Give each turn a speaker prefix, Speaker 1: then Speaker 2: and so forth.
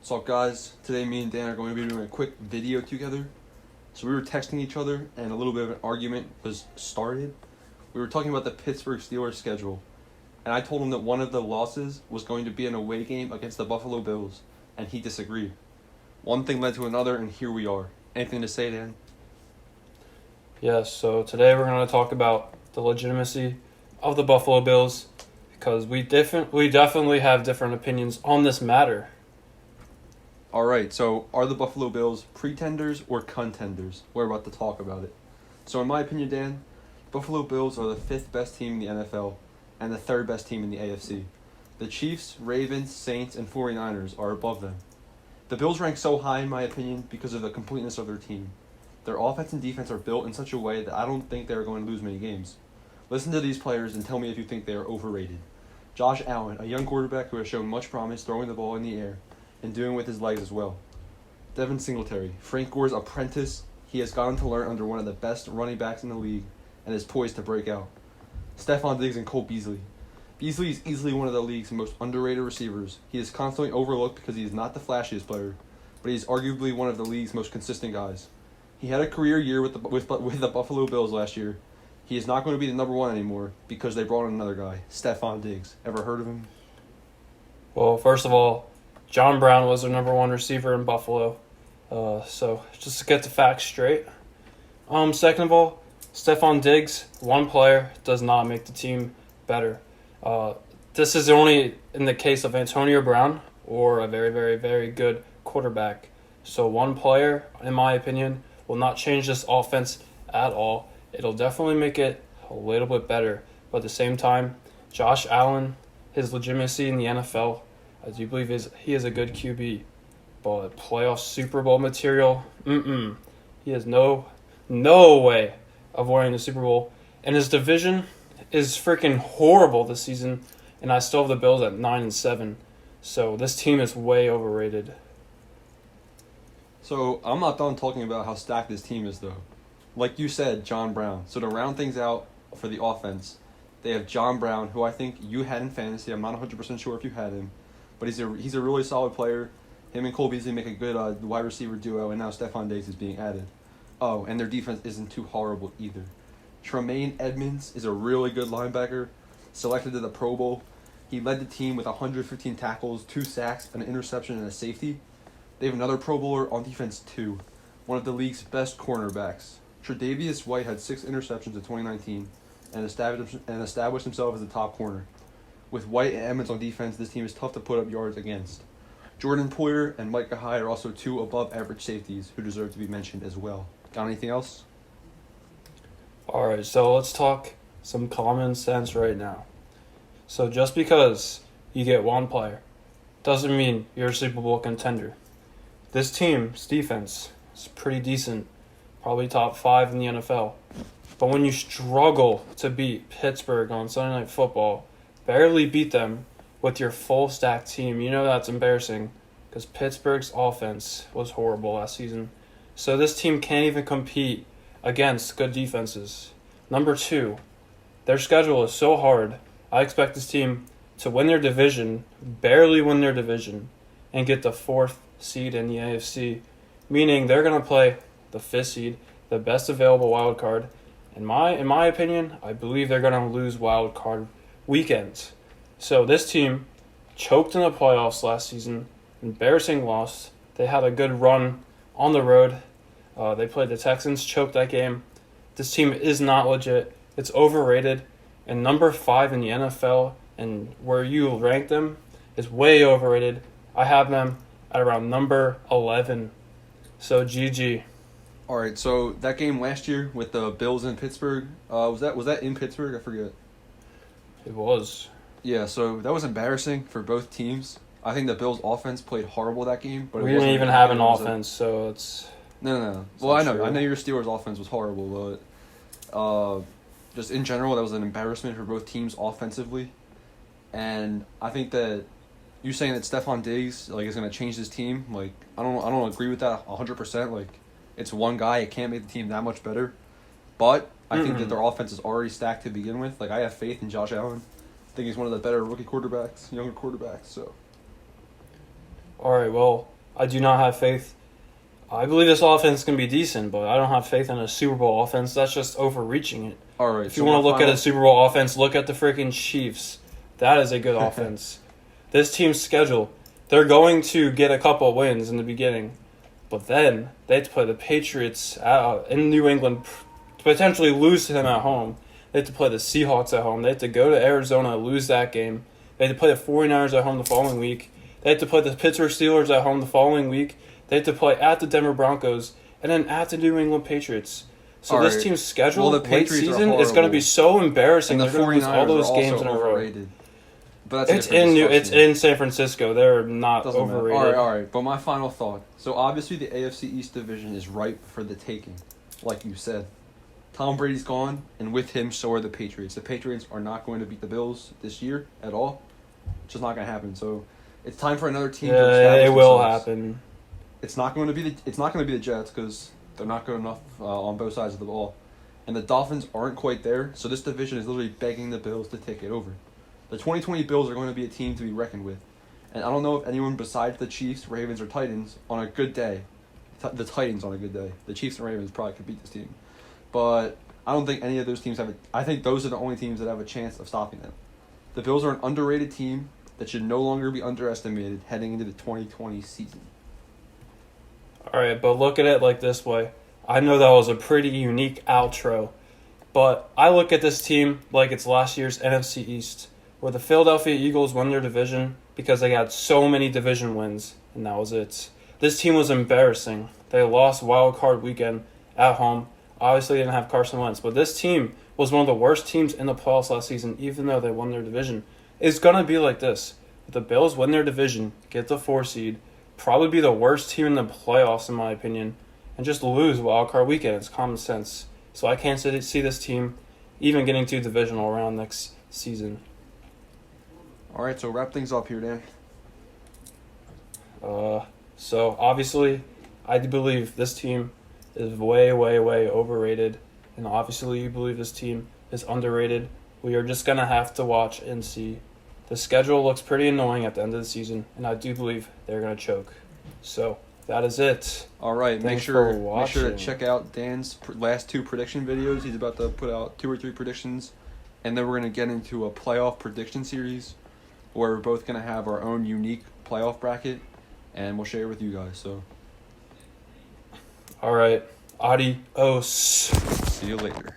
Speaker 1: What's up, guys? Today me and Dan are going to be doing a quick video together. So we were texting each other and a little bit of an argument was started. We were talking about the Pittsburgh Steelers schedule. And I told him that one of the losses was going to be an away game against the Buffalo Bills. And he disagreed. One thing led to another and here we are. Anything to say, Dan?
Speaker 2: Yes, so today we're going to talk about the legitimacy of the Buffalo Bills because we definitely have different opinions on this matter.
Speaker 1: All right, so are the Buffalo Bills pretenders or contenders? We're about to talk about it. So in my opinion, Dan, Buffalo Bills are the fifth best team in the NFL and the third best team in the AFC. The Chiefs, Ravens, Saints, and 49ers are above them. The Bills rank so high in my opinion because of the completeness of their team. Their offense and defense are built in such a way that I don't think they're going to lose many games. Listen to these players and tell me if you think they are overrated. Josh Allen, a young quarterback who has shown much promise throwing the ball in the air and doing with his legs as well. Devin Singletary, Frank Gore's apprentice, he has gotten to learn under one of the best running backs in the league and is poised to break out. Stephon Diggs and Cole Beasley. Beasley is easily one of the league's most underrated receivers. He is constantly overlooked because he is not the flashiest player, but he is arguably one of the league's most consistent guys. He had a career year with the Buffalo Bills last year. He is not going to be the number one anymore because they brought in another guy, Stephon Diggs. Ever heard of him?
Speaker 2: Well, first of all, John Brown was their number one receiver in Buffalo. So just to get the facts straight. Second of all, Stephon Diggs, one player, does not make the team better. This is only in the case of Antonio Brown or a very, very, very good quarterback. So one player, in my opinion, will not change this offense at all. It'll definitely make it a little bit better. But at the same time, Josh Allen, his legitimacy in the NFL, I do believe he is a good QB. But playoff Super Bowl material, he has no way of winning the Super Bowl. And his division is freaking horrible this season. And I still have the Bills at 9-7. So this team is way overrated.
Speaker 1: So I'm not done talking about how stacked this team is, though. Like you said, John Brown. So to round things out for the offense, they have John Brown, who I think you had in fantasy. I'm not 100% sure if you had him. But he's a really solid player. Him and Cole Beasley make a good wide receiver duo, and now Stephon Diggs is being added. Oh, and their defense isn't too horrible either. Tremaine Edmonds is a really good linebacker, selected to the Pro Bowl. He led the team with 115 tackles, 2 sacks, an interception, and a safety. They have another Pro Bowler on defense too, one of the league's best cornerbacks. Tre'Davious White had 6 interceptions in 2019 and established himself as a top corner. With White and Edmonds on defense, this team is tough to put up yards against. Jordan Poyer and Micah Hyde are also 2 above-average safeties who deserve to be mentioned as well. Got anything else?
Speaker 2: All right, so let's talk some common sense right now. So just because you get one player doesn't mean you're a Super Bowl contender. This team's defense is pretty decent, probably top 5 in the NFL. But when you struggle to beat Pittsburgh on Sunday Night Football, barely beat them with your full stack team, you know that's embarrassing because Pittsburgh's offense was horrible last season. So this team can't even compete against good defenses. Number 2, their schedule is so hard. I expect this team to win their division, barely win their division, and get the 4th seed in the AFC, meaning they're going to play the 5th seed, the best available wild card. In my opinion, I believe they're going to lose wild card weekends. So this team choked in the playoffs last season, embarrassing loss. They had a good run on the road. They played the Texans, choked that game. This team is not legit. It's overrated. And number 5 in the NFL, and where you rank them, is way overrated. I have them at around number 11. So GG.
Speaker 1: All right, so that game last year with the Bills in Pittsburgh, was that in Pittsburgh? I forget.
Speaker 2: It was.
Speaker 1: Yeah, so that was embarrassing for both teams. I think the Bills' offense played horrible that game, but
Speaker 2: we didn't even have an offense, so it's
Speaker 1: no. Well, I know
Speaker 2: true.
Speaker 1: your Steelers' offense was horrible, but just in general, that was an embarrassment for both teams offensively. And I think that you saying that Stephon Diggs is going to change this team, I don't agree with that 100%. It's one guy, it can't make the team that much better. But I think that their offense is already stacked to begin with. I have faith in Josh Allen. I think he's one of the better rookie quarterbacks, younger quarterbacks. So
Speaker 2: All right, well, I do not have faith. I believe this offense can be decent, but I don't have faith in a Super Bowl offense. That's just overreaching it.
Speaker 1: All right.
Speaker 2: If you want to look at a Super Bowl offense, look at the freaking Chiefs. That is a good offense. This team's schedule, they're going to get a couple wins in the beginning, but then they have to play the Patriots in New England, potentially lose to them at home. They have to play the Seahawks at home. They have to go to Arizona, lose that game. They have to play the 49ers at home the following week. They have to play the Pittsburgh Steelers at home the following week. They have to play at the Denver Broncos and then at the New England Patriots. So this team's schedule late season is going to be so embarrassing.
Speaker 1: And the
Speaker 2: They're going to lose all those games in a row.
Speaker 1: But
Speaker 2: it's in San Francisco. They're not overrated.
Speaker 1: All right. But my final thought. So obviously the AFC East division is ripe for the taking, like you said. Tom Brady's gone, and with him, so are the Patriots. The Patriots are not going to beat the Bills this year at all. It's just not going to happen. So it's time for another team to establish
Speaker 2: it will
Speaker 1: themselves.
Speaker 2: happen.
Speaker 1: It's not going to be the Jets because they're not good enough on both sides of the ball, and the Dolphins aren't quite there. So this division is literally begging the Bills to take it over. The 2020 Bills are going to be a team to be reckoned with, and I don't know if anyone besides the Chiefs, Ravens, or Titans on a good day, the Titans on a good day, the Chiefs and Ravens probably could beat this team, but I don't think any of those teams I think those are the only teams that have a chance of stopping them. The Bills are an underrated team that should no longer be underestimated heading into the 2020 season.
Speaker 2: All right, but look at it like this way. I know that was a pretty unique outro, but I look at this team like it's last year's NFC East, where the Philadelphia Eagles won their division because they had so many division wins, and that was it. This team was embarrassing. They lost wild card weekend at home. Obviously, they didn't have Carson Wentz, but this team was one of the worst teams in the playoffs last season, even though they won their division. It's going to be like this. If the Bills win their division, get the 4 seed, probably be the worst team in the playoffs, in my opinion, and just lose wild card weekend. It's common sense. So I can't see this team even getting to divisional round next season.
Speaker 1: All right, so wrap things up here, Dan.
Speaker 2: So obviously, I do believe this team is way, way, way overrated, and obviously you believe this team is underrated. We are just going to have to watch and see. The schedule looks pretty annoying at the end of the season, and I do believe they're going to choke. So that is it.
Speaker 1: All right,
Speaker 2: Thanks for
Speaker 1: make
Speaker 2: watching.
Speaker 1: sure to check out Dan's last 2 prediction videos. He's about to put out 2 or 3 predictions, and then we're going to get into a playoff prediction series where we're both going to have our own unique playoff bracket, and we'll share it with you guys. So,
Speaker 2: all right, adios.
Speaker 1: see you later.